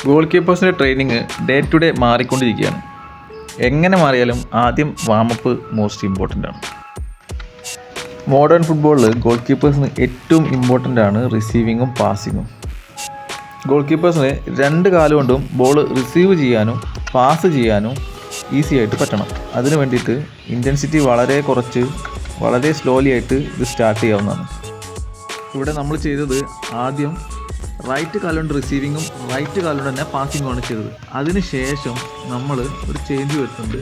Goal കീപ്പേഴ്സിൻ്റെ training day to day മാറിക്കൊണ്ടിരിക്കുകയാണ്. എങ്ങനെ മാറിയാലും ആദ്യം വാമപ്പ് മോസ്റ്റ് ഇമ്പോർട്ടൻ്റ് ആണ്. മോഡേൺ ഫുട്ബോളിൽ ഗോൾ കീപ്പേഴ്സിന് ഏറ്റവും ഇമ്പോർട്ടൻ്റ് ആണ് റിസീവിങ്ങും പാസിങ്ങും. ഗോൾ കീപ്പേഴ്സിന് രണ്ട് കാലം കൊണ്ടും ബോൾ റിസീവ് ചെയ്യാനും പാസ് ചെയ്യാനും ഈസി ആയിട്ട് പറ്റണം. അതിന് വേണ്ടിയിട്ട് ഇൻറ്റൻസിറ്റി വളരെ കുറച്ച് വളരെ സ്ലോലി ആയിട്ട് ഇത് സ്റ്റാർട്ട് ചെയ്യാവുന്നതാണ്. ഇവിടെ നമ്മൾ ചെയ്തത് ആദ്യം റൈറ്റ് കാലുകൊണ്ട് റിസീവിങ്ങും റൈറ്റ് കാലുകൊണ്ട് തന്നെ പാസിങ്ങുമാണ് ചെയ്തത്. അതിനുശേഷം നമ്മൾ ഒരു ചേഞ്ച് വരുത്തുന്നുണ്ട്.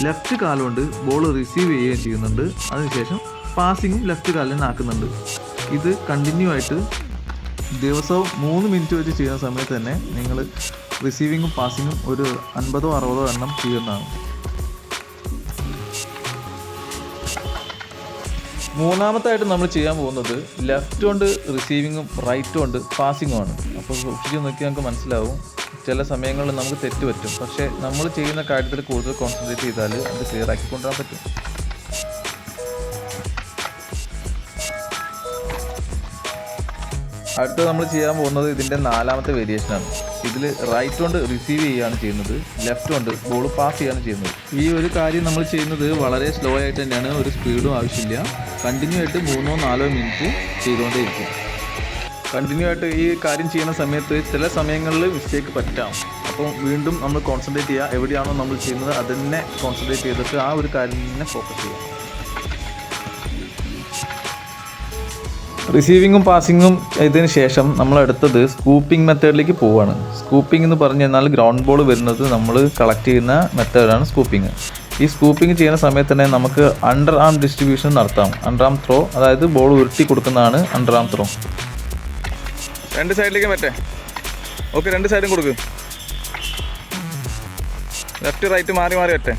ലെഫ്റ്റ് കാലുകൊണ്ട് ബോൾ റിസീവ് ചെയ്യുകയും ചെയ്യുന്നുണ്ട്. അതിനുശേഷം പാസിങ്ങും ലെഫ്റ്റ് കാലിൽ നിന്ന് ആക്കുന്നുണ്ട്. ഇത് കണ്ടിന്യൂ ആയിട്ട് ദിവസവും 3 മിനിറ്റ് വെച്ച് ചെയ്യുന്ന സമയത്ത് തന്നെ നിങ്ങൾ റിസീവിങ്ങും പാസിങ്ങും ഒരു 50-60 എണ്ണം ചെയ്യുന്നതാണ്. മൂന്നാമത്തായിട്ട് നമ്മൾ ചെയ്യാൻ പോകുന്നത് ലെഫ്റ്റ് കൊണ്ട് റിസീവിങ്ങും റൈറ്റ് കൊണ്ട് പാസിങ്ങുമാണ്. അപ്പോൾ സൂക്ഷിച്ച് നോക്കി നമുക്ക് മനസ്സിലാവും, ചില സമയങ്ങളിൽ നമുക്ക് തെറ്റ് പറ്റും. പക്ഷേ നമ്മൾ ചെയ്യുന്ന കാര്യത്തിൽ കൂടുതൽ കോൺസെൻട്രേറ്റ് ചെയ്താൽ അത് ക്ലിയർ ആക്കി കൊണ്ടുവരാൻ പറ്റും. അടുത്ത് നമ്മൾ ചെയ്യാൻ പോകുന്നത് ഇതിൻ്റെ 4ാമത്തെ വേരിയേഷനാണ്. ഇതിൽ റൈറ്റ് കൊണ്ട് റിസീവ് ചെയ്യുകയാണ് ചെയ്യുന്നത്, ലെഫ്റ്റ് കൊണ്ട് ബോൾ പാസ് ചെയ്യുകയാണ് ചെയ്യുന്നത്. ഈ ഒരു കാര്യം നമ്മൾ ചെയ്യുന്നത് വളരെ സ്ലോ ആയിട്ട് തന്നെയാണ്, ഒരു സ്പീഡും ആവശ്യമില്ല. കണ്ടിന്യൂ ആയിട്ട് 3-4 മിനിറ്റ് ചെയ്തുകൊണ്ടേയിരിക്കും. കണ്ടിന്യൂ ആയിട്ട് ഈ കാര്യം ചെയ്യുന്ന സമയത്ത് ചില സമയങ്ങളിൽ മിസ്റ്റേക്ക് പറ്റാം. അപ്പോൾ വീണ്ടും നമ്മൾ കോൺസെൻട്രേറ്റ് ചെയ്യുക, എവിടെയാണോ നമ്മൾ ചെയ്യുന്നത് അത് തന്നെ കോൺസെൻട്രേറ്റ് ചെയ്തിട്ട് ആ ഒരു കാര്യം തന്നെ ഫോക്കസ് ചെയ്യുക. റിസീവിങ്ങും പാസിങ്ങും ഇതിന് ശേഷം നമ്മൾ അടുത്തത് സ്കൂപ്പിംഗ് മെത്തേഡിലേക്ക് പോവുകയാണ്. സ്കൂപ്പിംഗ് എന്ന് പറഞ്ഞു കഴിഞ്ഞാൽ ഗ്രൗണ്ട് ബോൾ വരുന്നത് നമ്മൾ കളക്ട് ചെയ്യുന്ന മെത്തേഡാണ് സ്കൂപ്പിംഗ്. ഈ സ്കൂപ്പിംഗ് ചെയ്യുന്ന സമയത്ത് തന്നെ നമുക്ക് അണ്ടർ ആം ഡിസ്ട്രിബ്യൂഷൻ നടത്താം. അണ്ടർ ആം ത്രോ, അതായത് ബോൾ ഉരുട്ടി കൊടുക്കുന്നതാണ് അണ്ടർ ആം ത്രോ. രണ്ട് സൈഡിലേക്ക് പറ്റേ. ഓക്കെ, രണ്ട് സൈഡും കൊടുക്കും. ലെഫ്റ്റ് റൈറ്റ് മാറി മാറി പറ്റേ.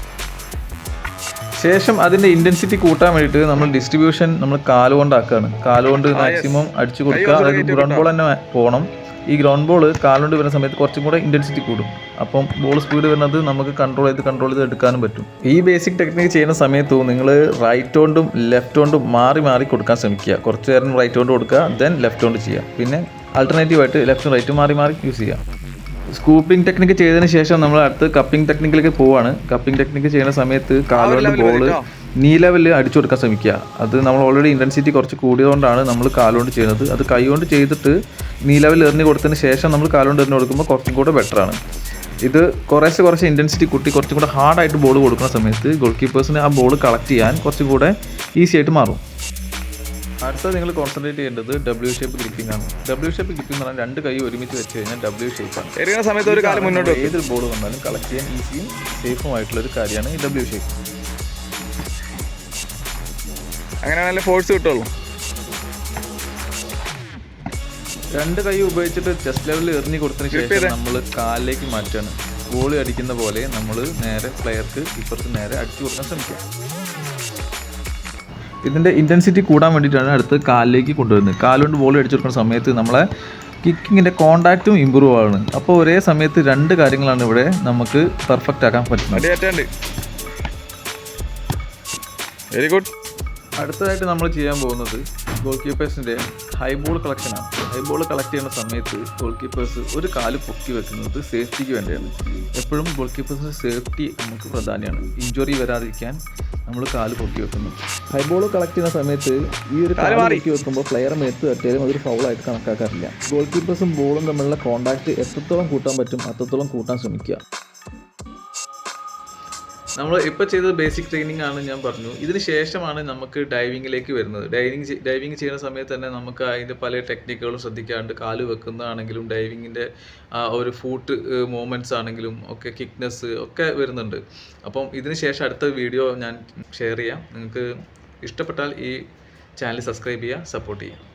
ശേഷം അതിൻ്റെ ഇൻറ്റൻസിറ്റി കൂട്ടാൻ വേണ്ടിയിട്ട് നമ്മൾ ഡിസ്ട്രിബ്യൂഷൻ നമ്മൾ കാലുകൊണ്ടാക്കുകയാണ്. കാലുകൊണ്ട് മാക്സിമം അടിച്ചു കൊടുക്കുക. അതായത് ഗ്രൗണ്ട് ബോൾ തന്നെ പോകണം. ഈ ഗ്രൗണ്ട് ബോൾ കാലുകൊണ്ട് വരുന്ന സമയത്ത് കുറച്ചും കൂടെ ഇൻറ്റൻസിറ്റി കൂടും. അപ്പം ബോൾ സ്പീഡ് വരുന്നത് നമുക്ക് കൺട്രോൾ ചെയ്ത് എടുക്കാനും പറ്റും. ഈ ബേസിക് ടെക്നിക്ക് ചെയ്യുന്ന സമയത്ത് നിങ്ങൾ റൈറ്റ് കൊണ്ടും ലെഫ്റ്റ് കൊണ്ടും മാറി മാറി കൊടുക്കാൻ ശ്രമിക്കുക. കുറച്ച് നേരം റൈറ്റ് കൊണ്ട് കൊടുക്കുക, ദെൻ ലെഫ്റ്റ് കൊണ്ട് ചെയ്യുക. പിന്നെ ആൾട്ടർനേറ്റീവായിട്ട് ലെഫ്റ്റും റൈറ്റും മാറി മാറി യൂസ് ചെയ്യുക. സ്കൂപ്പിംഗ് ടെക്നിക്ക് ചെയ്തതിന് ശേഷം നമ്മൾ അടുത്ത് കപ്പിംഗ് ടെക്നിക്കിലേക്ക് പോവാണ്. കപ്പിംഗ് ടെക്നിക്ക് ചെയ്യുന്ന സമയത്ത് കാലുകൊണ്ട് ബോൾ നീ ലെവലിൽ അടിച്ചു കൊടുക്കാൻ ശ്രമിക്കുക. അത് നമ്മൾ ഓൾറെഡി ഇൻറ്റൻസിറ്റി കുറച്ച് കൂടിയതുകൊണ്ടാണ് നമ്മൾ കാലുകൊണ്ട് ചെയ്യുന്നത്. അത് കൈകൊണ്ട് ചെയ്തിട്ട് നീ ലെവലിൽ എറിഞ്ഞ് കൊടുത്തതിന് ശേഷം നമ്മൾ കാലുകൊണ്ട് എറിഞ്ഞ് കൊടുക്കുമ്പോൾ കുറച്ചും കൂടെ ബെറ്ററാണ്. ഇത് കുറച്ച് ഇൻറ്റൻസിറ്റി കൂട്ടി കുറച്ചും കൂടെ ഹാർഡായിട്ട് ബോൾ കൊടുക്കുന്ന സമയത്ത് ഗോൾ കീപ്പേഴ്സിന് ആ ബോൾ കളക്ട് ചെയ്യാൻ കുറച്ചും കൂടെ ഈസി ആയിട്ട് മാറും. അടുത്തത് നിങ്ങൾ കോൺസെൻട്രേറ്റ് ചെയ്യേണ്ടത് W ഷേപ്പ് ഗ്രിപ്പിംഗ് ആണ്. W ഷേപ്പ് ഗ്രിപ്പിംഗ് എന്ന് പറഞ്ഞാൽ രണ്ട് കൈ ഒരുമിച്ച് വെച്ച് കഴിഞ്ഞാൽ W ഷേപ്പാണ്. എറിയുന്ന സമയത്ത് ഒരു കാലം മുന്നോട്ട് ഏതൊരു ബോൾ വന്നാലും കളക്ട് ചെയ്യാൻ ഈസിയും സേഫുമായിട്ടുള്ളൊരു കാര്യമാണ് ഈ W ഷേപ്പ്. അങ്ങനെയാണല്ലേ ഫോഴ്സ് കിട്ടുള്ളൂ. രണ്ട് കൈ ഉപയോഗിച്ചിട്ട് ചെസ്റ്റ് ലെവലിൽ എറിഞ്ഞ് കൊടുത്തതിന് ശേഷം നമ്മൾ കാലിലേക്ക് മാറ്റാണ്. ഗോളി അടിക്കുന്ന പോലെ നമ്മൾ നേരെ പ്ലെയർക്ക് ഇപ്പുറത്ത് നേരെ അടിച്ചു കൊടുക്കാൻ ശ്രമിക്കുക. ഇതിൻ്റെ ഇൻറ്റൻസിറ്റി കൂടാൻ വേണ്ടിയിട്ടാണ് അടുത്ത് കാലിലേക്ക് കൊണ്ടുവരുന്നത്. കാലുകൊണ്ട് ബോൾ അടിച്ചു കൊടുക്കുന്ന സമയത്ത് നമ്മളെ കിക്കിങ്ങിൻ്റെ കോണ്ടാക്റ്റും ഇമ്പ്രൂവ് ആണ്. അപ്പോൾ ഒരേ സമയത്ത് രണ്ട് കാര്യങ്ങളാണ് ഇവിടെ നമുക്ക് പെർഫെക്റ്റ് ആക്കാൻ പറ്റുന്നത്. Very good. അടുത്തതായിട്ട് നമ്മൾ ചെയ്യാൻ പോകുന്നത് ഗോൾ കീപ്പേഴ്സിൻ്റെ ഹൈ ബോൾ കളക്ഷനാണ്. ഹൈ ബോൾ കളക്ട് ചെയ്യുന്ന സമയത്ത് ഗോൾ കീപ്പേഴ്സ് ഒരു കാല് പൊക്കി വെക്കുന്നത് സേഫ്റ്റിക്ക് വേണ്ടിയാണ്. എപ്പോഴും ഗോൾ കീപ്പേഴ്സിൻ്റെ സേഫ്റ്റി നമുക്ക് പ്രധാനമാണ്. ഇഞ്ചുറി വരാതിരിക്കാൻ നമ്മൾ കാല് പൊക്കി വെക്കുന്നു. ഹൈ ബോൾ കളക്ട് ചെയ്യുന്ന സമയത്ത് ഈ ഒരു കാല് പൊക്കി വെക്കുമ്പോൾ പ്ലെയർ മേത്ത് തട്ടിയാലും അതൊരു ഫൗളായിട്ട് കണക്കാക്കാറില്ല. ഗോൾ കീപ്പേഴ്സും ബോളും തമ്മിലുള്ള കോണ്ടാക്ട് എത്രത്തോളം കൂട്ടാൻ പറ്റും അത്രത്തോളം കൂട്ടാൻ ശ്രമിക്കുക. നമ്മൾ ഇപ്പോൾ ചെയ്തത് ബേസിക് ട്രെയിനിങ് ആണ് ഞാൻ പറഞ്ഞു. ഇതിന് ശേഷമാണ് നമുക്ക് ഡൈവിങ്ങിലേക്ക് വരുന്നത്. ഡൈവിങ് ചെയ്യുന്ന സമയത്ത് തന്നെ നമുക്ക് അതിൻ്റെ പല ടെക്നിക്കുകളും ശ്രദ്ധിക്കാറുണ്ട്. കാല് വെക്കുന്നതാണെങ്കിലും ഡൈവിങ്ങിൻ്റെ ഒരു ഫൂട്ട് മൂവ്മെൻറ്റ്സ് ആണെങ്കിലും ഒക്കെ കിക്നെസ് ഒക്കെ വരുന്നുണ്ട്. അപ്പം ഇതിന് ശേഷം അടുത്ത വീഡിയോ ഞാൻ ഷെയർ ചെയ്യാം. നിങ്ങൾക്ക് ഇഷ്ടപ്പെട്ടാൽ ഈ ചാനൽ സബ്സ്ക്രൈബ് ചെയ്യുക, സപ്പോർട്ട് ചെയ്യുക.